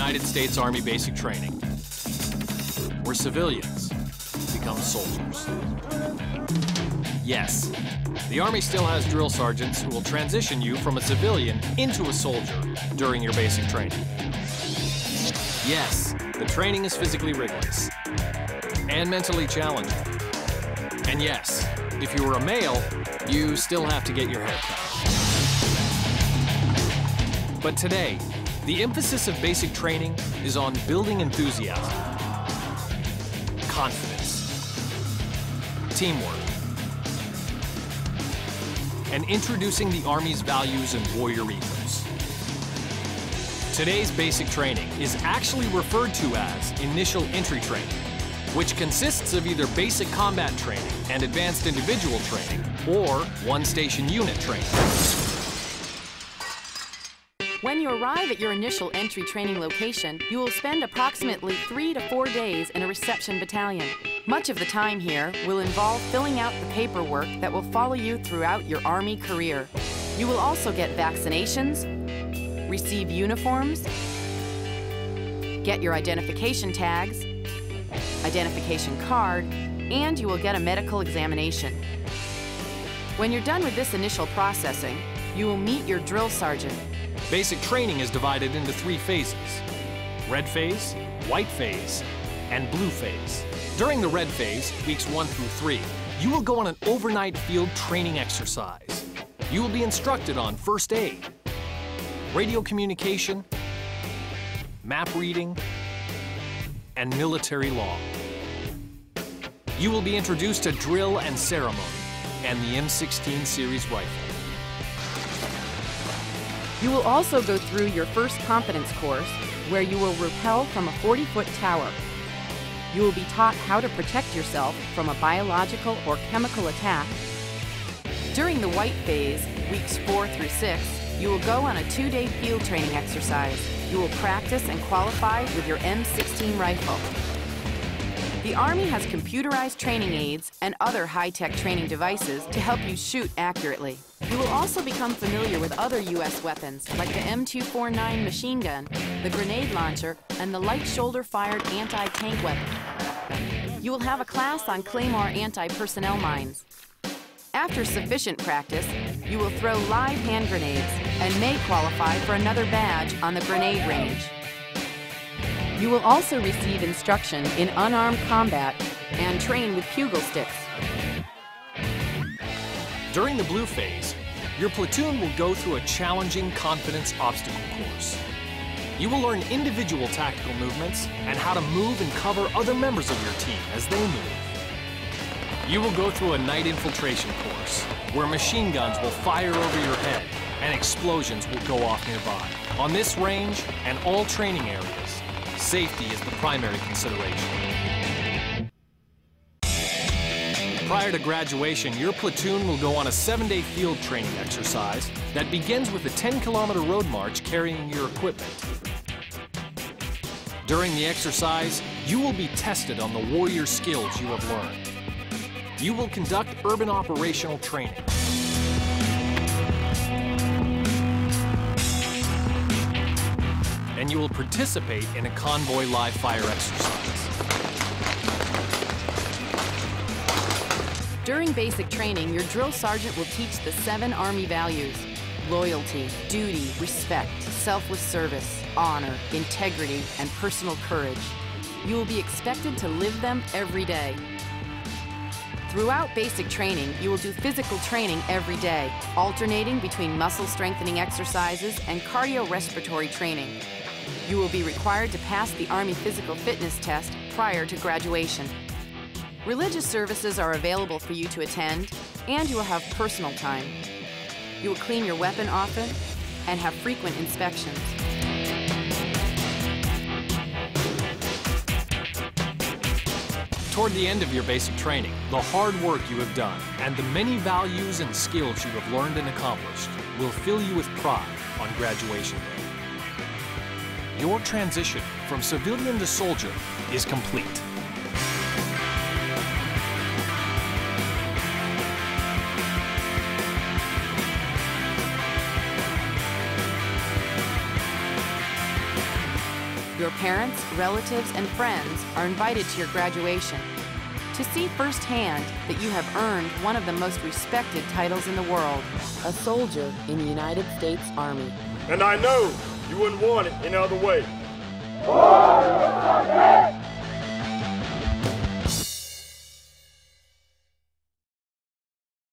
United States Army basic training, where civilians become soldiers. Yes, the Army still has drill sergeants who will transition you from a civilian into a soldier during your basic training. Yes, the training is physically rigorous and mentally challenging. And yes, if you were a male, you still have to get your hair cut. But today, the emphasis of basic training is on building enthusiasm, confidence, teamwork, and introducing the Army's values and warrior ethos. Today's basic training is actually referred to as initial entry training, which consists of either basic combat training and advanced individual training, or one-station unit training. When you arrive at your initial entry training location, you will spend approximately 3 to 4 days in a reception battalion. Much of the time here will involve filling out the paperwork that will follow you throughout your Army career. You will also get vaccinations, receive uniforms, get your identification tags, identification card, and you will get a medical examination. When you're done with this initial processing, you will meet your drill sergeant. Basic training is divided into 3 phases: red phase, white phase, and blue phase. During the red phase, weeks 1 through 3, you will go on an overnight field training exercise. You will be instructed on first aid, radio communication, map reading, and military law. You will be introduced to drill and ceremony and the M16 series rifle. You will also go through your first competence course, where you will rappel from a 40-foot tower. You will be taught how to protect yourself from a biological or chemical attack. During the white phase, weeks 4 through 6, you will go on a 2-day field training exercise. You will practice and qualify with your M16 rifle. The Army has computerized training aids and other high-tech training devices to help you shoot accurately. You will also become familiar with other U.S. weapons like the M249 machine gun, the grenade launcher, and the light shoulder-fired anti-tank weapon. You will have a class on Claymore anti-personnel mines. After sufficient practice, you will throw live hand grenades and may qualify for another badge on the grenade range. You will also receive instruction in unarmed combat and train with pugil sticks. During the blue phase, your platoon will go through a challenging confidence obstacle course. You will learn individual tactical movements and how to move and cover other members of your team as they move. You will go through a night infiltration course where machine guns will fire over your head and explosions will go off nearby. On this range and all training areas, safety is the primary consideration. Prior to graduation, your platoon will go on a 7-day field training exercise that begins with a 10-kilometer road march carrying your equipment. During the exercise, you will be tested on the warrior skills you have learned. You will conduct urban operational training. And you will participate in a convoy live fire exercise. During basic training, your drill sergeant will teach the 7 Army values: loyalty, duty, respect, selfless service, honor, integrity, and personal courage. You will be expected to live them every day. Throughout basic training, you will do physical training every day, alternating between muscle strengthening exercises and cardiorespiratory training. You will be required to pass the Army physical fitness test prior to graduation. Religious services are available for you to attend, and you will have personal time. You will clean your weapon often and have frequent inspections. Toward the end of your basic training, the hard work you have done and the many values and skills you have learned and accomplished will fill you with pride on graduation day. Your transition from civilian to soldier is complete. Your parents, relatives, and friends are invited to your graduation to see firsthand that you have earned one of the most respected titles in the world, a soldier in the United States Army. And I know you wouldn't want it any other way. For the